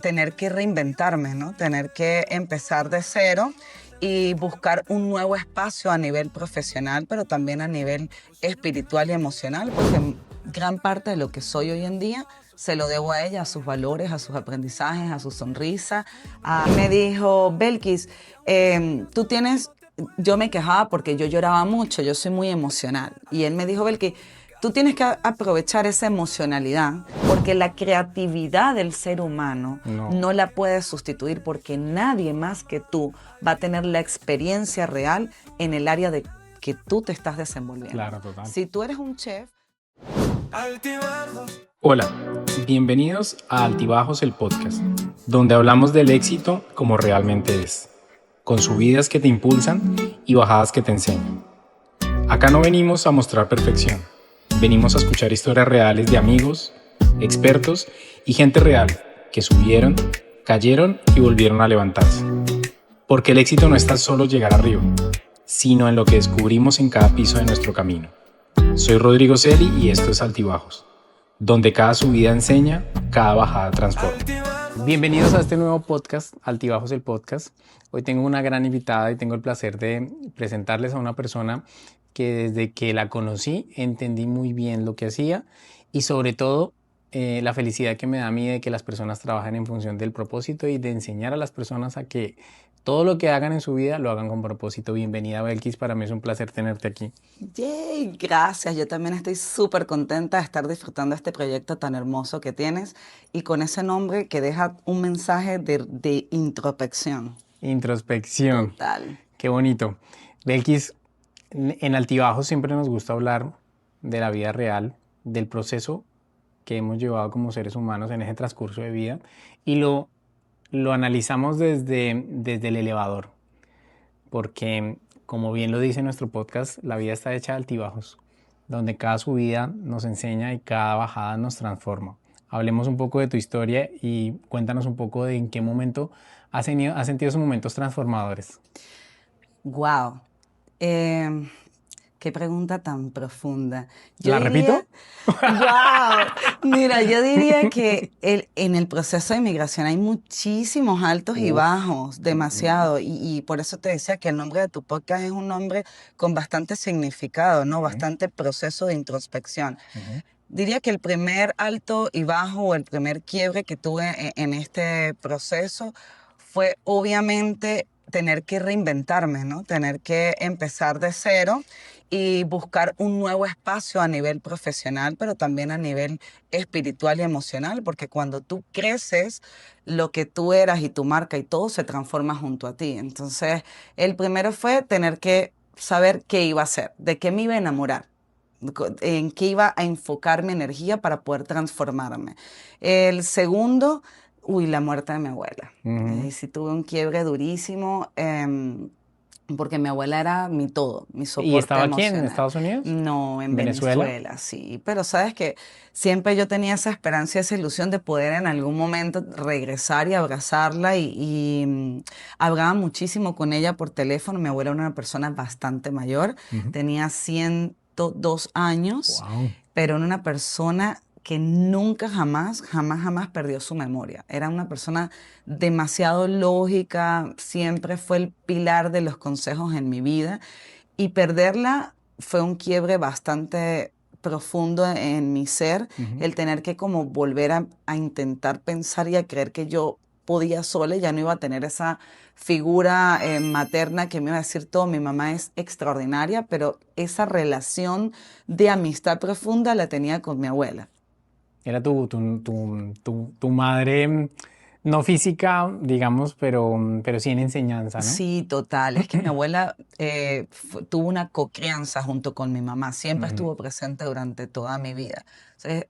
tener que reinventarme, ¿no? Tener que empezar de cero y buscar un nuevo espacio a nivel profesional, pero también a nivel espiritual y emocional, porque gran parte de lo que soy hoy en día se lo debo a ella, a sus valores, a sus aprendizajes, a su sonrisa. Me dijo, Belkis, tú tienes... Yo me quejaba porque yo lloraba mucho, yo soy muy emocional. Y él me dijo, Belkis, tú tienes que aprovechar esa emocionalidad porque la creatividad del ser humano no la puedes sustituir porque nadie más que tú va a tener la experiencia real en el área de que tú te estás desenvolviendo. Claro, total. Si tú eres un chef... Hola, bienvenidos a Altibajos el podcast, donde hablamos del éxito como realmente es, con subidas que te impulsan y bajadas que te enseñan. Acá no venimos a mostrar perfección, venimos a escuchar historias reales de amigos, expertos y gente real que subieron, cayeron y volvieron a levantarse. Porque el éxito no está solo en llegar arriba, sino en lo que descubrimos en cada piso de nuestro camino. Soy Rodrigo Celi y esto es Altibajos, donde cada subida enseña, cada bajada transforma. Bienvenidos a este nuevo podcast, Altibajos el podcast. Hoy tengo una gran invitada y tengo el placer de presentarles a una persona que desde que la conocí entendí muy bien lo que hacía y sobre todo la felicidad que me da a mí de que las personas trabajen en función del propósito y de enseñar a las personas a que todo lo que hagan en su vida lo hagan con propósito. Bienvenida, Belkis, para mí es un placer tenerte aquí. Yay, gracias. Yo también estoy súper contenta de estar disfrutando este proyecto tan hermoso que tienes y con ese nombre que deja un mensaje de introspección. Introspección. Total. Qué bonito. Belkis, en Altibajos siempre nos gusta hablar de la vida real, del proceso que hemos llevado como seres humanos en ese transcurso de vida y lo analizamos desde el elevador, porque como bien lo dice nuestro podcast, la vida está hecha de altibajos, donde cada subida nos enseña y cada bajada nos transforma. Hablemos un poco de tu historia y cuéntanos un poco de en qué momento has sentido esos momentos transformadores. Wow. Qué pregunta tan profunda. ¿La repito? Wow. Mira, yo diría que en el proceso de migración hay muchísimos altos y bajos, demasiado. Y por eso te decía que el nombre de tu podcast es un nombre con bastante significado, ¿no? Bastante proceso de introspección. Diría que el primer alto y bajo o el primer quiebre que tuve en este proceso fue obviamente tener que reinventarme, ¿no? Tener que empezar de cero y buscar un nuevo espacio a nivel profesional, pero también a nivel espiritual y emocional, porque cuando tú creces, lo que tú eras y tu marca y todo se transforma junto a ti. Entonces, el primero fue tener que saber qué iba a hacer, de qué me iba a enamorar, en qué iba a enfocar mi energía para poder transformarme. El segundo, la muerte de mi abuela. Sí tuve un quiebre durísimo, porque mi abuela era mi todo, mi soporte ¿Y estaba aquí emocional. en Estados Unidos? No, en ¿Venezuela? Venezuela, sí. Pero sabes que siempre yo tenía esa esperanza y esa ilusión de poder en algún momento regresar y abrazarla y hablaba muchísimo con ella por teléfono. Mi abuela era una persona bastante mayor, tenía 102 años, Wow. pero era una persona que nunca, jamás perdió su memoria. Era una persona demasiado lógica, siempre fue el pilar de los consejos en mi vida. Y perderla fue un quiebre bastante profundo en mi ser, el tener que como volver a intentar pensar y a creer que yo podía sola y ya no iba a tener esa figura materna que me iba a decir todo. Mi mamá es extraordinaria, pero esa relación de amistad profunda la tenía con mi abuela. Era tu madre, no física, digamos, pero sí en enseñanza, ¿no? Sí, total. Es que mi abuela tuvo una cocrianza junto con mi mamá. Siempre estuvo presente durante toda mi vida. Entonces,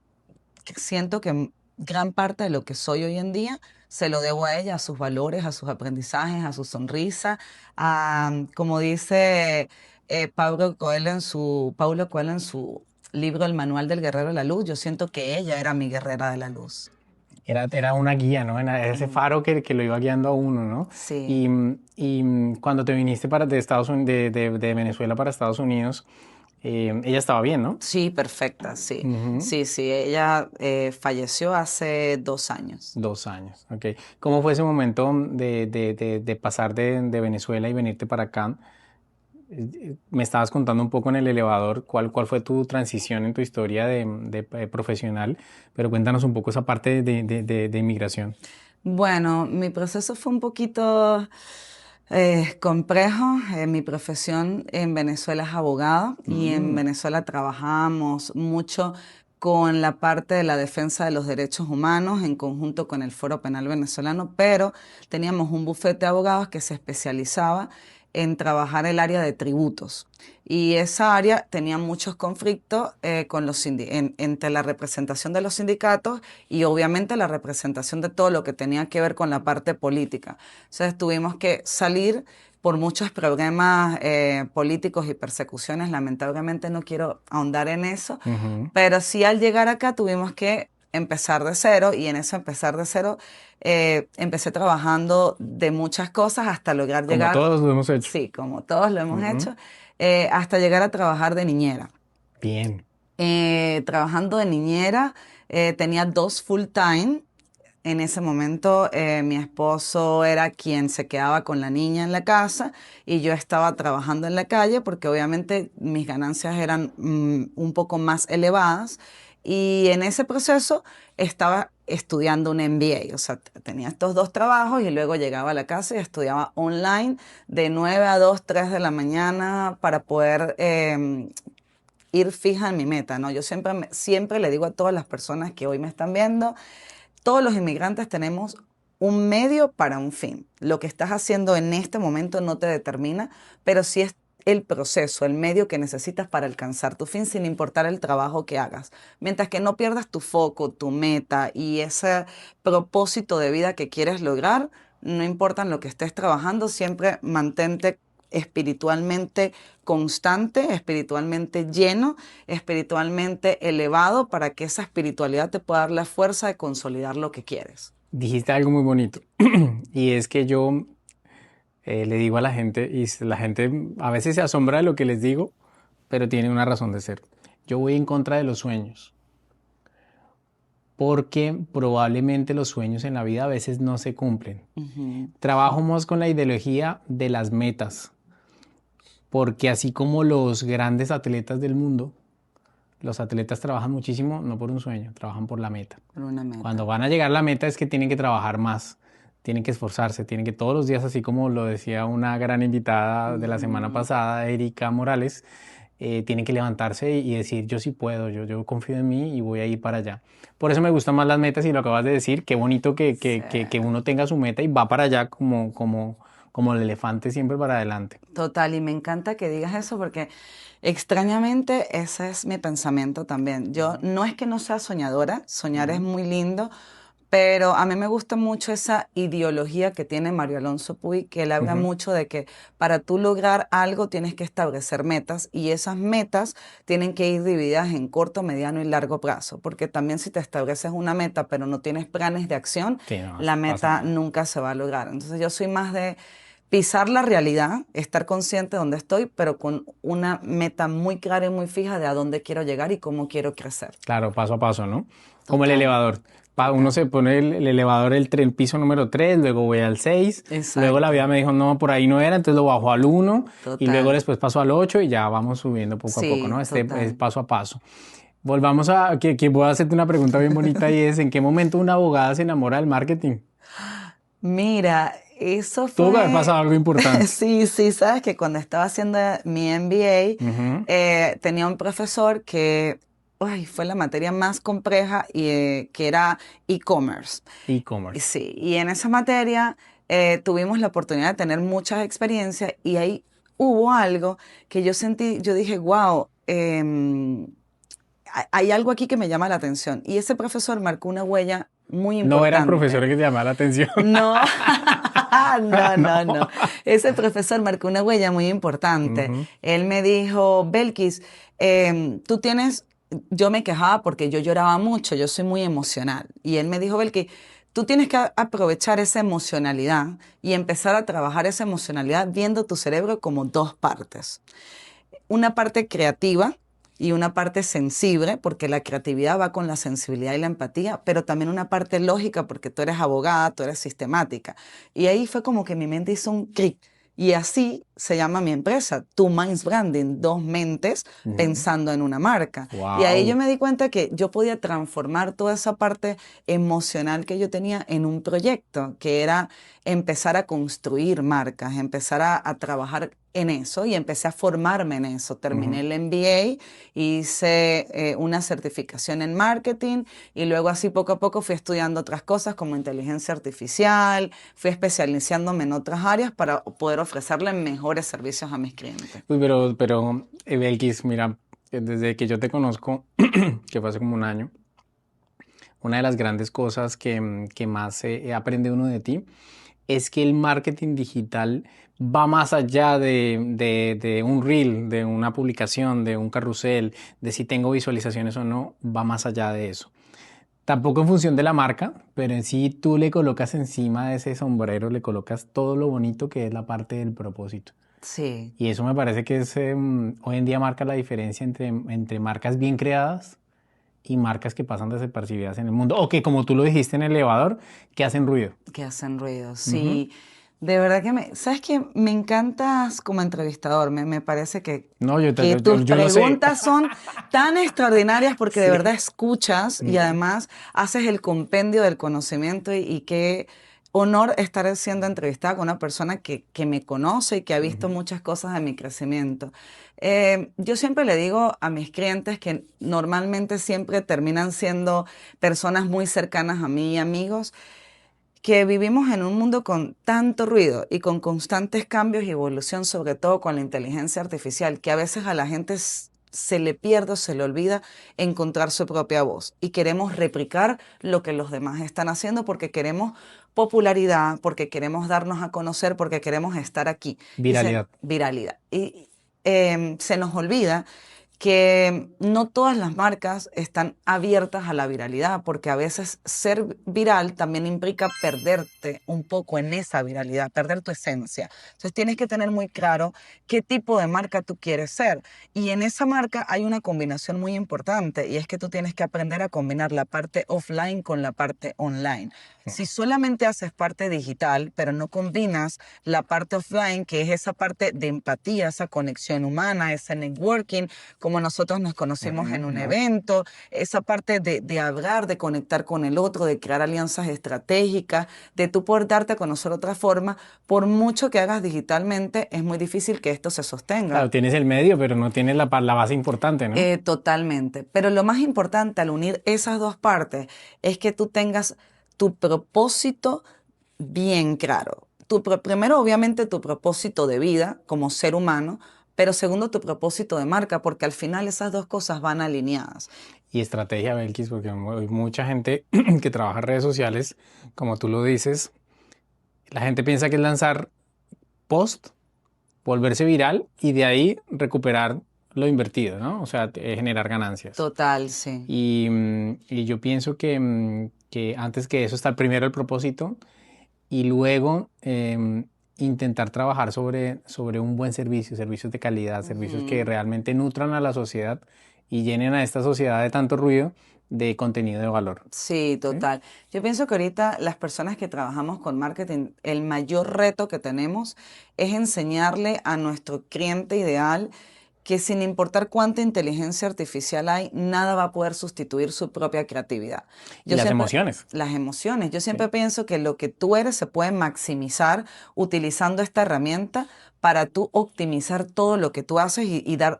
siento que gran parte de lo que soy hoy en día se lo debo a ella, a sus valores, a sus aprendizajes, a su sonrisa, como dice Paulo Coelho en su libro El Manual del Guerrero de la Luz. Yo siento que ella era mi guerrera de la luz. Era una guía, ¿no? Era ese faro que lo iba guiando a uno, ¿no? Sí. Y cuando te viniste de Venezuela para Estados Unidos, Ella estaba bien, ¿no? Sí, perfecta, sí. Ujú. Sí, ella falleció hace 2 años. 2 años, ok. ¿Cómo fue ese momento de pasar de Venezuela y venirte para acá? Me estabas contando un poco en el elevador cuál fue tu transición en tu historia de profesional, pero cuéntanos un poco esa parte de inmigración. Bueno, mi proceso fue un poquito complejo. Mi profesión en Venezuela es abogada y en Mm, Venezuela trabajamos mucho con la parte de la defensa de los derechos humanos en conjunto con el Foro Penal Venezolano, pero teníamos un bufete de abogados que se especializaba en trabajar el área de tributos. Y esa área tenía muchos conflictos con entre la representación de los sindicatos y obviamente la representación de todo lo que tenía que ver con la parte política. Entonces tuvimos que salir por muchos problemas políticos y persecuciones. Lamentablemente no quiero ahondar en eso, ujú. pero sí al llegar acá tuvimos que empezar de cero y en eso empezar de cero empecé trabajando de muchas cosas hasta lograr Como llegar, todos lo hemos hecho. sí, como todos lo hemos Ujú. hecho, hasta llegar a trabajar de niñera. Bien. Trabajando de niñera tenía 2 full time. En ese momento mi esposo era quien se quedaba con la niña en la casa y yo estaba trabajando en la calle porque obviamente mis ganancias eran un poco más elevadas y en ese proceso estaba estudiando un MBA, o sea, tenía estos 2 trabajos y luego llegaba a la casa y estudiaba online de 9 a 2, 3 de la mañana para poder ir fija en mi meta, ¿no? Yo siempre, siempre le digo a todas las personas que hoy me están viendo, todos los inmigrantes tenemos un medio para un fin. Lo que estás haciendo en este momento no te determina, pero sí es el proceso, el medio que necesitas para alcanzar tu fin, sin importar el trabajo que hagas. Mientras que no pierdas tu foco, tu meta y ese propósito de vida que quieres lograr, no importa en lo que estés trabajando, siempre mantente espiritualmente constante, espiritualmente lleno, espiritualmente elevado para que esa espiritualidad te pueda dar la fuerza de consolidar lo que quieres. Dijiste algo muy bonito y es que yo le digo a la gente y la gente a veces se asombra de lo que les digo, pero tiene una razón de ser. Yo voy en contra de los sueños porque probablemente los sueños en la vida a veces no se cumplen. Ujú, Trabajo más con la ideología de las metas, porque así como los grandes atletas del mundo, los atletas trabajan muchísimo no por un sueño, trabajan por la meta. por una Cuando meta. van a llegar a la meta es que tienen que trabajar más, tienen que esforzarse, tienen que todos los días, así como lo decía una gran invitada de la semana Ujú. pasada, Erika Morales, tienen que levantarse y decir, yo sí puedo, yo confío en mí y voy a ir para allá. Por eso me gustan más las metas y lo acabas de decir, qué bonito Sí. que uno tenga su meta y va para allá como el elefante siempre para adelante. Total, y me encanta que digas eso porque extrañamente ese es mi pensamiento también. Yo no es que no sea soñadora, soñar es Ujú. muy lindo, pero a mí me gusta mucho esa ideología que tiene Mario Alonso Puy, que él habla Ujú. mucho de que para tú lograr algo tienes que establecer metas y esas metas tienen que ir divididas en corto, mediano y largo plazo, porque también si te estableces una meta pero no tienes planes de acción, Sí, no, la eso pasa. meta nunca se va a lograr. Entonces yo soy más de pisar la realidad, estar consciente de dónde estoy, pero con una meta muy clara y muy fija de a dónde quiero llegar y cómo quiero crecer. Claro, paso a paso, ¿no? Como el Total, elevador. Uno total. se pone el elevador, el piso número 3, luego voy al 6, luego la vida Exacto, me dijo, no, por ahí no era, entonces lo bajo al 1 y luego total. después paso al 8 y ya vamos subiendo poco a poco, ¿no? Sí, Este es total. paso a paso. Volvamos a que voy a hacerte una pregunta bien bonita y es, ¿en qué momento una abogada se enamora del marketing? Mira, eso Tuvo que haber fue, pasado algo importante. sí, sabes que cuando estaba haciendo mi MBA, Ujú. tenía un profesor que, ay, fue la materia más compleja y que era e-commerce. Y E-commerce. sí, y en esa materia tuvimos la oportunidad de tener muchas experiencias y ahí hubo algo que yo sentí, yo dije, wow, hay algo aquí que me llama la atención. Y ese profesor marcó una huella muy No era el profesor importante. que te llamaba la atención. No, No. no. Ese profesor marcó una huella muy importante. Ujú. Él me dijo, Belkis, tú tienes, yo me quejaba porque yo lloraba mucho, yo soy muy emocional. Y él me dijo, Belkis, tú tienes que aprovechar esa emocionalidad y empezar a trabajar esa emocionalidad viendo tu cerebro como dos partes. una parte creativa y una parte sensible, porque la creatividad va con la sensibilidad y la empatía, pero también una parte lógica, porque tú eres abogada, tú eres sistemática. Y ahí fue como que mi mente hizo un clic. Y así se llama mi empresa, Two Minds Branding, dos mentes pensando en una marca. Y ahí yo Wow. me di cuenta que yo podía transformar toda esa parte emocional que yo tenía en un proyecto, que era empezar a construir marcas, empezar a trabajar en eso y empecé a formarme en eso. Terminé el MBA, hice una certificación en marketing y luego así poco a poco fui estudiando otras cosas como inteligencia artificial, fui especializándome en otras áreas para poder ofrecerle mejores servicios a mis clientes. Uy, Belkis, mira, desde que yo te conozco, que fue hace como un año, una de las grandes cosas que más aprende uno de ti es que el marketing digital va más allá de un reel, de una publicación, de un carrusel, de si tengo visualizaciones o no, va más allá de eso. Tampoco en función de la marca, pero en sí tú le colocas encima de ese sombrero, le colocas todo lo bonito que es la parte del propósito. Sí. Y eso me parece que hoy en día marca la diferencia entre marcas bien creadas y marcas que pasan desapercibidas en el mundo. O que, como tú lo dijiste en el elevador, que hacen ruido. Que hacen ruido, Ujú. sí. De verdad que ¿sabes qué? Me encantas como entrevistador, me parece No, que tus yo lo sé. preguntas son tan extraordinarias porque de verdad Sí. escuchas y Ujú. además haces el compendio del conocimiento y qué honor estar siendo entrevistada con una persona que me conoce y que ha visto Ujú. muchas cosas de mi crecimiento. Yo siempre le digo a mis clientes que normalmente siempre terminan siendo personas muy cercanas a mí y amigos que vivimos en un mundo con tanto ruido y con constantes cambios y evolución, sobre todo con la inteligencia artificial, que a veces a la gente se le pierde o se le olvida encontrar su propia voz. Y queremos replicar lo que los demás están haciendo porque queremos popularidad, porque queremos darnos a conocer, porque queremos estar aquí. Viralidad. Viralidad. Y se nos olvida que no todas las marcas están abiertas a la viralidad, porque a veces ser viral también implica perderte un poco en esa viralidad, perder tu esencia. Entonces tienes que tener muy claro qué tipo de marca tú quieres ser. Y en esa marca hay una combinación muy importante, y es que tú tienes que aprender a combinar la parte offline con la parte online. Si solamente haces parte digital, pero no combinas la parte offline, que es esa parte de empatía, esa conexión humana, ese networking, como nosotros nos conocimos en un evento, esa parte de hablar, de conectar con el otro, de crear alianzas estratégicas, de tú poder darte a conocer otra forma, por mucho que hagas digitalmente, es muy difícil que esto se sostenga. Claro, tienes el medio, pero no tienes la base importante, ¿no? Totalmente. Pero lo más importante al unir esas dos partes es que tú tengas tu propósito bien claro. Primero, obviamente, tu propósito de vida como ser humano, pero segundo, tu propósito de marca, porque al final esas dos cosas van alineadas. Y estrategia, Belkis, porque hay mucha gente que trabaja en redes sociales, como tú lo dices, la gente piensa que es lanzar post, volverse viral y de ahí recuperar lo invertido, ¿no? O sea, generar ganancias. Total, sí. Y yo pienso que antes que eso está primero el propósito y luego intentar trabajar sobre un buen servicio, servicios de calidad, servicios que Ujú. realmente nutran a la sociedad y llenen a esta sociedad de tanto ruido de contenido de valor. Sí, ¿Sí? total. Yo pienso que ahorita las personas que trabajamos con marketing, el mayor reto que tenemos es enseñarle a nuestro cliente ideal que sin importar cuánta inteligencia artificial hay, nada va a poder sustituir su propia creatividad. Y Yo las siempre, emociones. las emociones, yo ¿Sí? siempre pienso que lo que tú eres se puede maximizar utilizando esta herramienta para tú optimizar todo lo que tú haces y dar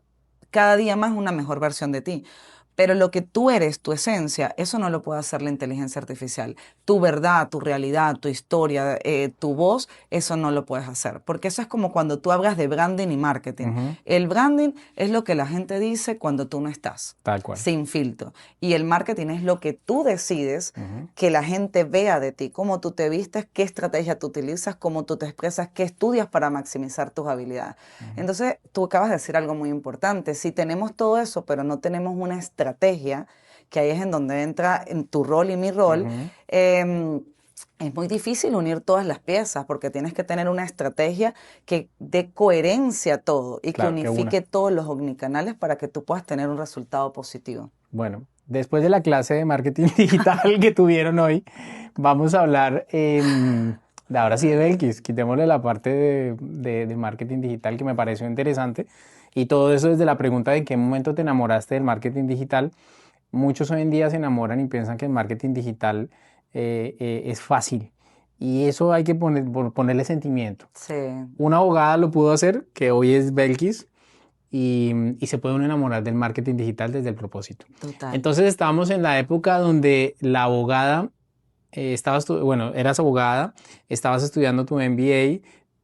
cada día más una mejor versión de ti. Pero lo que tú eres, tu esencia, eso no lo puede hacer la inteligencia artificial. Tu verdad, tu realidad, tu historia, tu voz, eso no lo puedes hacer. Porque eso es como cuando tú hablas de branding y marketing. Ujú. El branding es lo que la gente dice cuando tú no estás, Tal cual. sin filtro. Y el marketing es lo que tú decides Ujú. que la gente vea de ti, cómo tú te vistes, qué estrategia tú utilizas, cómo tú te expresas, qué estudias para maximizar tus habilidades. Entonces, tú acabas de decir algo muy importante. Si tenemos todo eso, pero no tenemos una estrategia, que ahí es en donde entra en tu rol y mi rol, Ujú. es muy difícil unir todas las piezas porque tienes que tener una estrategia que dé coherencia a todo y que Claro, que una. unifique todos los omnicanales para que tú puedas tener un resultado positivo. Bueno, después de la clase de marketing digital que tuvieron hoy, vamos a hablar de ahora sí de Belkis. Quitémosle la parte de marketing digital que me pareció interesante. Y todo eso desde la pregunta de en qué momento te enamoraste del marketing digital. Muchos hoy en día se enamoran y piensan que el marketing digital es fácil. Y eso hay que ponerle sentimiento. Sí, Una abogada lo pudo hacer, que hoy es Belkis, y se puede uno enamorar del marketing digital desde el propósito. total. Entonces estábamos en la época donde la abogada, bueno, eras abogada, estabas estudiando tu MBA,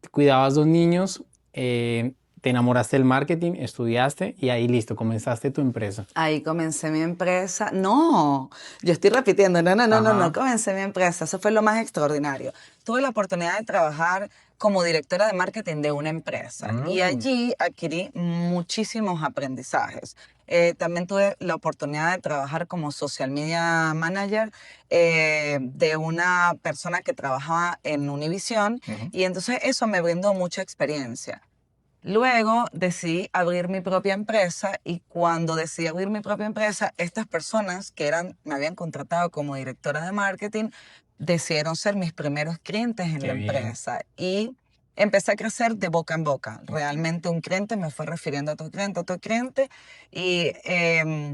cuidabas dos niños, te enamoraste del marketing, estudiaste y ahí listo, comenzaste tu empresa. Ahí comencé mi empresa. No, yo estoy repitiendo, no, Ajá. comencé mi empresa. Eso fue lo más extraordinario. Tuve la oportunidad de trabajar como directora de marketing de una empresa y Mm. allí adquirí muchísimos aprendizajes. También tuve la oportunidad de trabajar como social media manager de una persona que trabajaba en Univision Ujú. y entonces eso me brindó mucha experiencia. Luego decidí abrir mi propia empresa y cuando decidí abrir mi propia empresa, estas personas me habían contratado como directora de marketing, decidieron ser mis primeros clientes en Qué la bien. empresa y empecé a crecer de boca en boca. Realmente un cliente me fue refiriendo a otro cliente y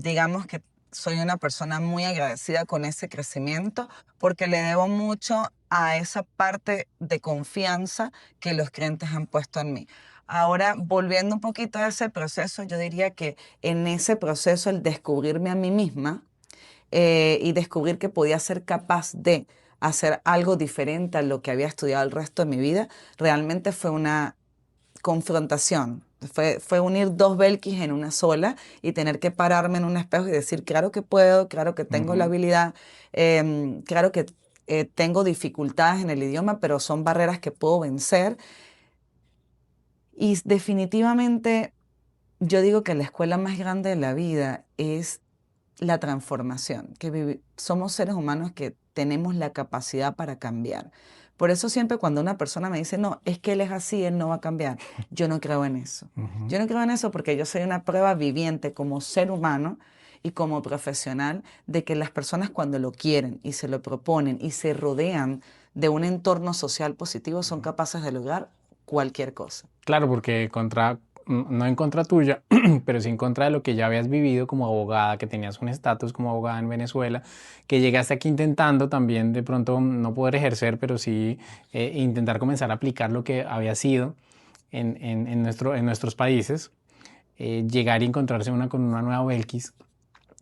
digamos que soy una persona muy agradecida con ese crecimiento porque le debo mucho a esa parte de confianza que los clientes han puesto en mí. Ahora, volviendo un poquito a ese proceso, yo diría que en ese proceso el descubrirme a mí misma y descubrir que podía ser capaz de hacer algo diferente a lo que había estudiado el resto de mi vida, realmente fue una confrontación. Fue unir dos Belkis en una sola y tener que pararme en un espejo y decir, claro que puedo, claro que tengo la Ujú. habilidad, claro que tengo dificultades en el idioma, pero son barreras que puedo vencer. Y definitivamente yo digo que la escuela más grande de la vida es la transformación, que somos seres humanos que tenemos la capacidad para cambiar. Por eso siempre cuando una persona me dice, no, es que él es así, él no va a cambiar, yo no creo en eso. Ujú. Yo no creo en eso porque yo soy una prueba viviente como ser humano y como profesional de que las personas cuando lo quieren y se lo proponen y se rodean de un entorno social positivo son capaces de lograr cualquier cosa. Claro, porque no en contra tuya, pero sí en contra de lo que ya habías vivido como abogada, que tenías un estatus como abogada en Venezuela, que llegaste aquí intentando también de pronto no poder ejercer, pero sí intentar comenzar a aplicar lo que había sido en nuestros países, llegar y encontrarse con una nueva Belkis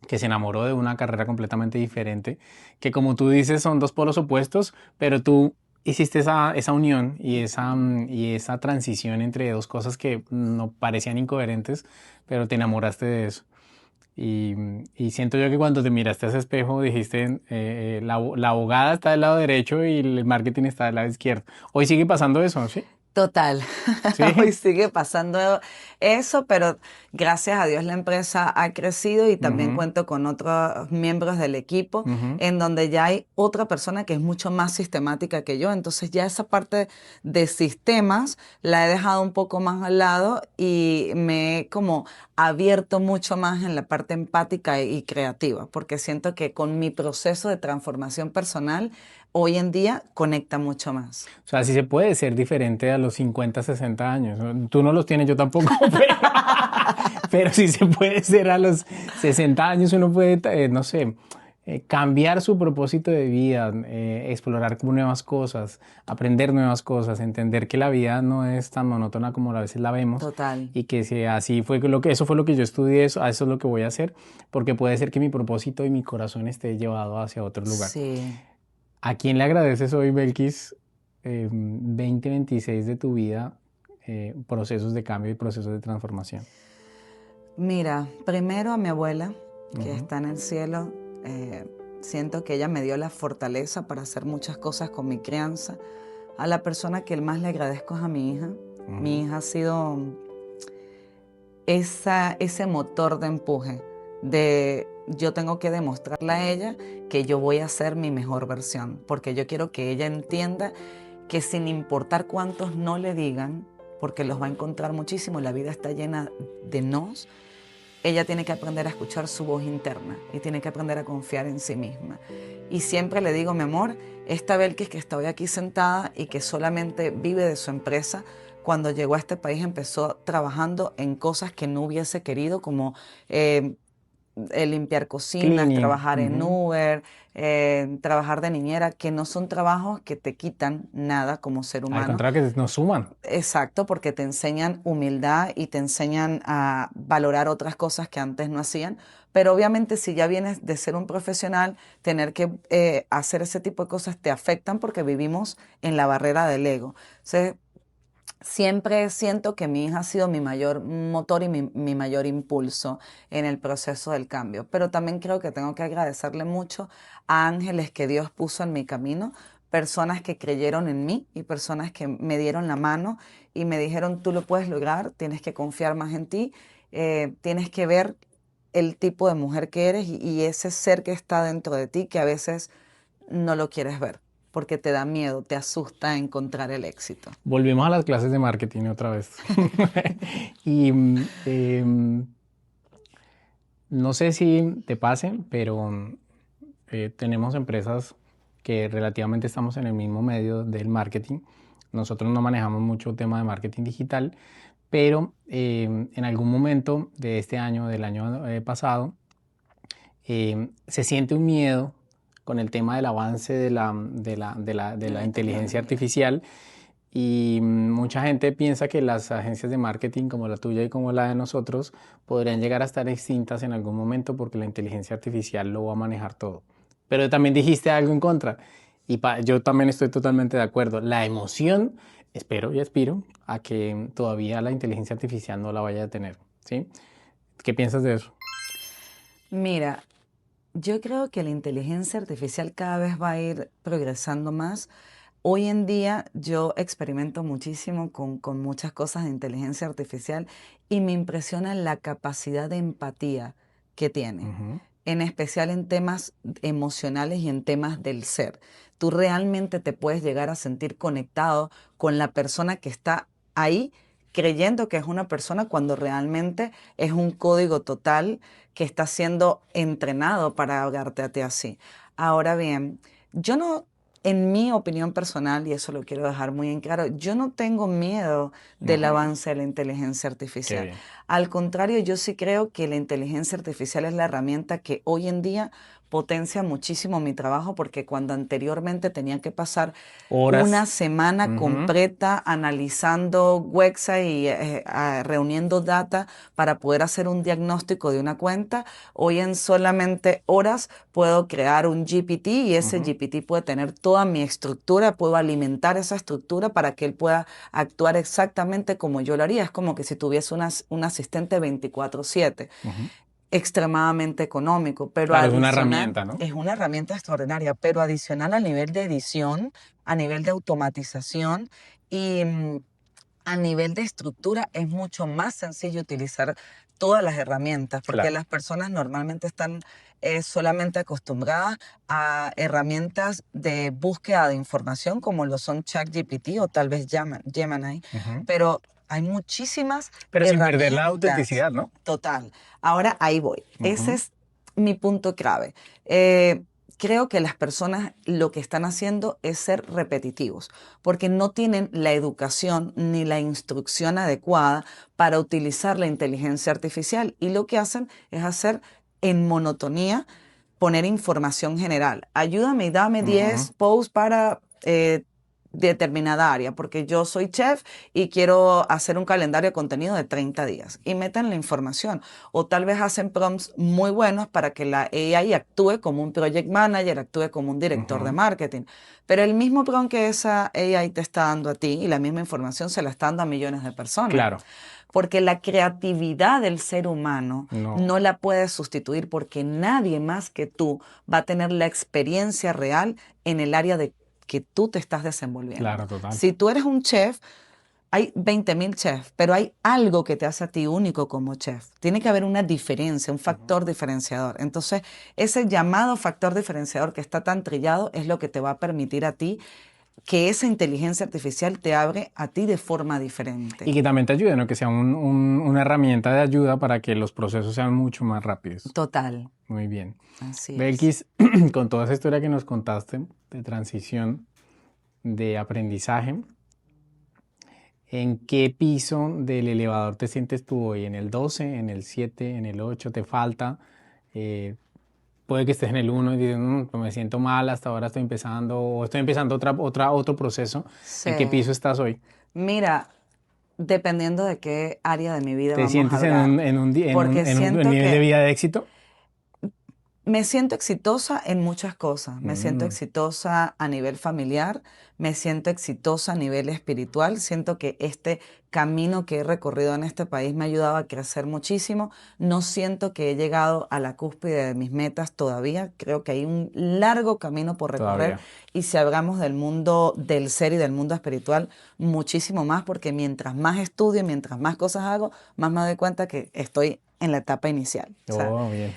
que se enamoró de una carrera completamente diferente, que como tú dices son dos polos opuestos, pero tú hiciste esa unión y esa transición entre dos cosas que no parecían incoherentes, pero te enamoraste de eso. Y, y siento yo que cuando te miraste a ese espejo dijiste, la abogada está del lado derecho y el marketing está del lado izquierdo. Hoy sigue pasando eso, ¿sí? Total, hoy Sí. sigue pasando eso, pero gracias a Dios la empresa ha crecido y también Ujú. cuento con otros miembros del equipo Ujú. en donde ya hay otra persona que es mucho más sistemática que yo, entonces ya esa parte de sistemas la he dejado un poco más al lado y me he como abierto mucho más en la parte empática y creativa, porque siento que con mi proceso de transformación personal hoy en día conecta mucho más. O sea, sí se puede ser diferente a los 50, 60 años. ¿No? Tú no los tienes, yo tampoco, pero sí se puede ser a los 60 años. Uno puede, no sé, cambiar su propósito de vida, explorar nuevas cosas, aprender nuevas cosas, entender que la vida no es tan monótona como a veces la vemos Total. y que si así fue eso fue lo que yo estudié, eso es lo que voy a hacer, porque puede ser que mi propósito y mi corazón esté llevado hacia otro lugar. Sí. ¿A quién le agradeces hoy, Belkis, 2026 de tu vida, procesos de cambio y procesos de transformación? Mira, primero a mi abuela, que Ujú. está en el cielo. Siento que ella me dio la fortaleza para hacer muchas cosas con mi crianza. A la persona que más le agradezco es a mi hija. Mi Ujú. hija ha sido ese motor de empuje, yo tengo que demostrarle a ella que yo voy a ser mi mejor versión, porque yo quiero que ella entienda que sin importar cuántos no le digan, porque los va a encontrar muchísimo, la vida está llena de nos, ella tiene que aprender a escuchar su voz interna y tiene que aprender a confiar en sí misma. Y siempre le digo, mi amor, esta Belkis que está hoy aquí sentada y que solamente vive de su empresa, cuando llegó a este país empezó trabajando en cosas que no hubiese querido, como el limpiar cocinas, Cleaning. trabajar en Uber, trabajar de niñera, que no son trabajos que te quitan nada como ser Al humano. contrario, que nos suman. Exacto, porque te enseñan humildad y te enseñan a valorar otras cosas que antes no hacían. Pero obviamente si ya vienes de ser un profesional, tener que hacer ese tipo de cosas te afectan porque vivimos en la barrera del ego. Entonces, siempre siento que mi hija ha sido mi mayor motor y mi mayor impulso en el proceso del cambio. Pero también creo que tengo que agradecerle mucho a ángeles que Dios puso en mi camino, personas que creyeron en mí y personas que me dieron la mano y me dijeron, tú lo puedes lograr, tienes que confiar más en ti, tienes que ver el tipo de mujer que eres y ese ser que está dentro de ti que a veces no lo quieres ver porque te da miedo, te asusta encontrar el éxito. Volvimos a las clases de marketing otra vez. Y no sé si te pase, pero tenemos empresas que relativamente estamos en el mismo medio del marketing. Nosotros no manejamos mucho tema de marketing digital, pero en algún momento de este año, del año pasado, se siente un miedo con el tema del avance de la inteligencia artificial y mucha gente piensa que las agencias de marketing como la tuya y como la de nosotros podrían llegar a estar extintas en algún momento porque la inteligencia artificial lo va a manejar todo. Pero también dijiste algo en contra y yo también estoy totalmente de acuerdo. La emoción, espero y aspiro a que todavía la inteligencia artificial no la vaya a tener, ¿sí? ¿Qué piensas de eso? Mira, yo creo que la inteligencia artificial cada vez va a ir progresando más. Hoy en día yo experimento muchísimo con muchas cosas de inteligencia artificial y me impresiona la capacidad de empatía que tiene, en especial en temas emocionales y en temas del ser. Tú realmente te puedes llegar a sentir conectado con la persona que está ahí creyendo que es una persona cuando realmente es un código total que está siendo entrenado para hablarte a ti así. Ahora bien, yo no, en mi opinión personal, y eso lo quiero dejar muy en claro, yo no tengo miedo del avance de la inteligencia artificial. Al contrario, yo sí creo que la inteligencia artificial es la herramienta que hoy en día potencia muchísimo mi trabajo porque cuando anteriormente tenía que pasar Horas. una semana completa analizando websites y reuniendo data para poder hacer un diagnóstico de una cuenta, hoy en solamente horas puedo crear un GPT y ese GPT puede tener toda mi estructura, puedo alimentar esa estructura para que él pueda actuar exactamente como yo lo haría. Es como que si tuviese un asistente 24/7. Extremadamente económico, pero Claro, es una adicional, herramienta, ¿no? es una herramienta extraordinaria, pero adicional a nivel de edición, a nivel de automatización y a nivel de estructura es mucho más sencillo utilizar todas las herramientas, porque Claro. las personas normalmente están solamente acostumbradas a herramientas de búsqueda de información como lo son ChatGPT o tal vez Gemini, pero hay muchísimas Pero sin perder la herramientas. autenticidad, ¿no? Total. Ahora ahí voy. Ese es mi punto clave. Creo que las personas lo que están haciendo es ser repetitivos, porque no tienen la educación ni la instrucción adecuada para utilizar la inteligencia artificial y lo que hacen es hacer en monotonía, poner información general. Ayúdame y dame 10 posts para determinada área, porque yo soy chef y quiero hacer un calendario de contenido de 30 días y meten la información o tal vez hacen prompts muy buenos para que la AI actúe como un project manager, actúe como un director de marketing, pero el mismo prompt que esa AI te está dando a ti y la misma información se la está dando a millones de personas. Claro. Porque la creatividad del ser humano no la puedes sustituir porque nadie más que tú va a tener la experiencia real en el área de que tú te estás desenvolviendo. Claro, total. Si tú eres un chef, Hay 20.000 chefs, pero hay algo que te hace a ti único como chef. Tiene que haber una diferencia, un factor diferenciador. Entonces, ese llamado factor diferenciador que está tan trillado es lo que te va a permitir a ti que esa inteligencia artificial te abre a ti de forma diferente. Y que también te ayude, ¿no? Que sea una herramienta de ayuda para que los procesos sean mucho más rápidos. Total. Muy bien. Así es. Belkis, con toda esa historia que nos contaste de transición, de aprendizaje, ¿en qué piso del elevador te sientes tú hoy? ¿En el 12, en el 7, en el 8? ¿Te falta? Puede que estés en el 1 y dices, pues me siento mal, hasta ahora estoy empezando, o estoy empezando otro proceso. Sí. ¿En qué piso estás hoy? Mira, dependiendo de qué área de mi vida ¿Te vamos sientes a hablar. en un Porque siento nivel de que vida de éxito? me siento exitosa en muchas cosas. Me siento Mm, exitosa a nivel familiar, me siento exitosa a nivel espiritual. Siento que este camino que he recorrido en este país me ha ayudado a crecer muchísimo. No siento que he llegado a la cúspide de mis metas todavía. Creo que hay un largo camino por recorrer. todavía. Y si hablamos del mundo del ser y del mundo espiritual, muchísimo más, porque mientras más estudio, mientras más cosas hago, más me doy cuenta que estoy en la etapa inicial. O sea, Oh, bien.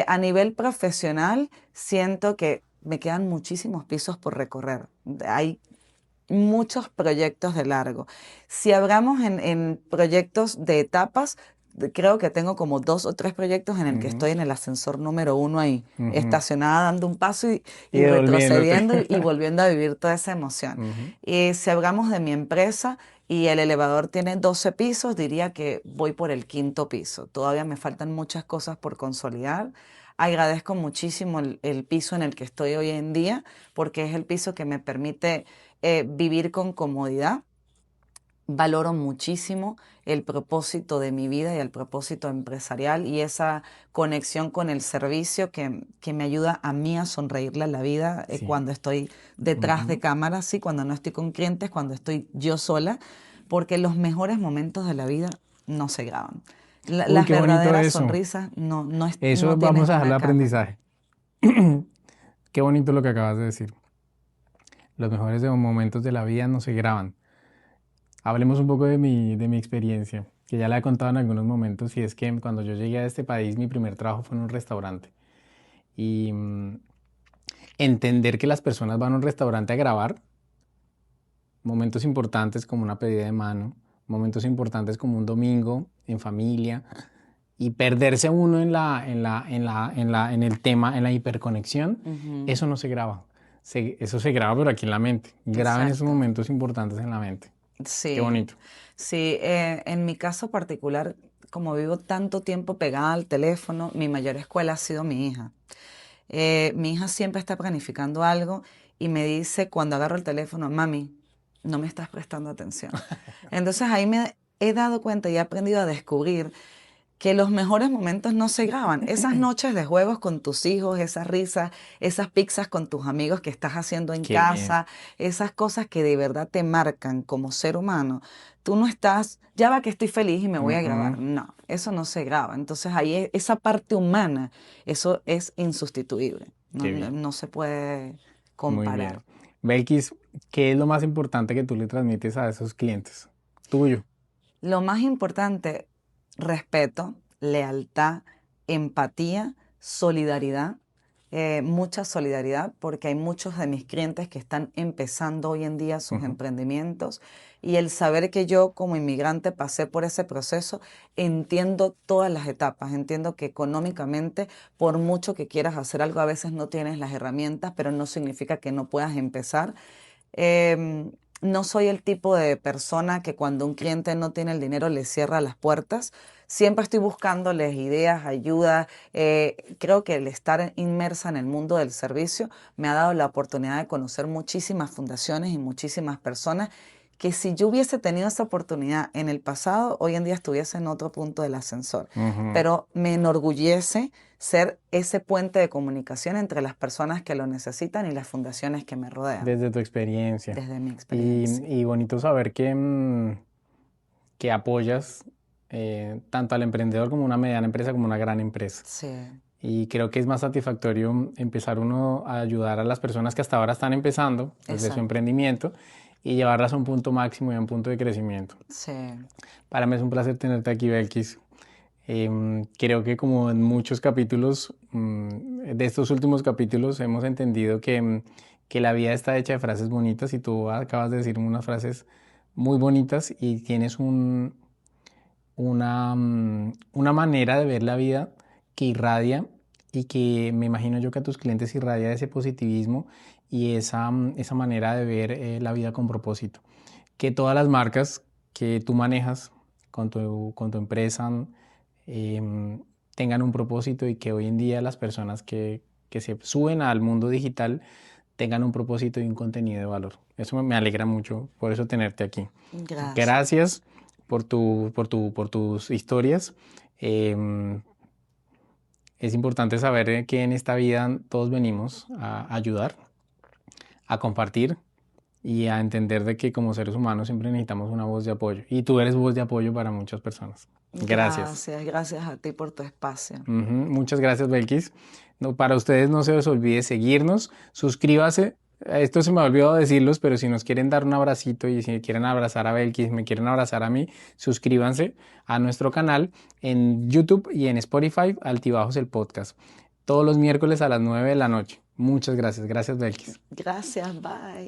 a nivel profesional, siento que me quedan muchísimos pisos por recorrer. Hay muchos proyectos de largo. Si hablamos en proyectos de etapas, creo que tengo como 2 o 3 proyectos en el que Ujú, estoy en el ascensor número 1 ahí, ujú. estacionada dando un paso Y y devolviéndote. retrocediendo y volviendo a vivir toda esa emoción. Ujú. Y si hablamos de mi empresa y el elevador tiene 12 pisos, diría que voy por el 5.º piso. Todavía me faltan muchas cosas por consolidar. Agradezco muchísimo el piso en el que estoy hoy en día, porque es el piso que me permite vivir con comodidad. Valoro muchísimo el propósito de mi vida y el propósito empresarial y esa conexión con el servicio que me ayuda a mí a sonreírle a la vida Sí. cuando estoy detrás de Ujú. cámaras, sí, cuando no estoy con clientes, cuando estoy yo sola, porque los mejores momentos de la vida no se graban. Uy, Las qué bonito verdaderas eso. sonrisas Eso no tienen vamos a dejarlo de una cámara. aprendizaje. Qué bonito lo que acabas de decir. Los mejores momentos de la vida no se graban. Hablemos un poco de mi experiencia, que ya la he contado en algunos momentos, y es que cuando yo llegué a este país, mi primer trabajo fue en un restaurante. Y entender que las personas van a un restaurante a grabar momentos importantes como una pedida de mano, momentos importantes como un domingo en familia, y perderse uno en el tema, en la hiperconexión, Ujú. eso no se graba. Eso se graba, pero aquí en la mente. Graben esos Exacto. momentos importantes en la mente. Qué Sí, bonito. sí, en mi caso particular, como vivo tanto tiempo pegada al teléfono, mi mayor escuela ha sido mi hija. Mi hija siempre está planificando algo y me dice cuando agarro el teléfono, mami, no me estás prestando atención. Entonces ahí me he dado cuenta y he aprendido a descubrir que los mejores momentos no se graban. Esas noches de juegos con tus hijos, esas risas, esas pizzas con tus amigos que estás haciendo en Qué bien. casa, esas cosas que de verdad te marcan como ser humano. Tú no estás, ya va que estoy feliz y me voy a grabar. No, eso no se graba. Entonces ahí esa parte humana, eso es insustituible. No, Qué bien. no se puede Muy bien. comparar. Belkis, ¿qué es lo más importante que tú le transmites a esos clientes? Tuyo. Lo más importante, respeto, lealtad, empatía, solidaridad, mucha solidaridad, porque hay muchos de mis clientes que están empezando hoy en día sus Ujú. emprendimientos y el saber que yo como inmigrante pasé por ese proceso, entiendo todas las etapas, entiendo que económicamente, por mucho que quieras hacer algo, a veces no tienes las herramientas, pero no significa que no puedas empezar. No soy el tipo de persona que cuando un cliente no tiene el dinero le cierra las puertas. Siempre estoy buscándoles ideas, ayuda. Creo que el estar inmersa en el mundo del servicio me ha dado la oportunidad de conocer muchísimas fundaciones y muchísimas personas que si yo hubiese tenido esa oportunidad en el pasado, hoy en día estuviese en otro punto del ascensor. Ujú. Pero me enorgullece ser ese puente de comunicación entre las personas que lo necesitan y las fundaciones que me rodean, Desde tu experiencia. desde mi Y, experiencia. y bonito saber que apoyas tanto al emprendedor como una mediana empresa como una gran empresa. Sí, Y creo que es más satisfactorio empezar uno a ayudar a las personas que hasta ahora están empezando desde su exacto. emprendimiento y llevarlas a un punto máximo y a un punto de crecimiento. Sí. Para mí es un placer tenerte aquí, Belkis. Creo que como en muchos capítulos, de estos últimos capítulos, hemos entendido que la vida está hecha de frases bonitas y tú acabas de decir unas frases muy bonitas y tienes una manera de ver la vida que irradia y que me imagino yo que a tus clientes irradia ese positivismo y esa manera de ver la vida con propósito. Que todas las marcas que tú manejas con tu empresa tengan un propósito y que hoy en día las personas que se suben al mundo digital tengan un propósito y un contenido de valor. Eso me alegra mucho, por eso tenerte aquí. Gracias. Gracias por tus historias. Es importante saber que en esta vida todos venimos a ayudar, a compartir y a entender de que como seres humanos siempre necesitamos una voz de apoyo. Y tú eres voz de apoyo para muchas personas. Gracias. Gracias a ti por tu espacio. Muchas gracias, Belkis. No, para ustedes no se les olvide seguirnos, suscríbase. Esto se me ha olvidado decirlos, pero si nos quieren dar un abracito y si quieren abrazar a Belkis, me quieren abrazar a mí, suscríbanse a nuestro canal en YouTube y en Spotify, Altibajos el Podcast, todos los miércoles a las 9 de la noche. Muchas gracias. Gracias, Belkis. Gracias, bye.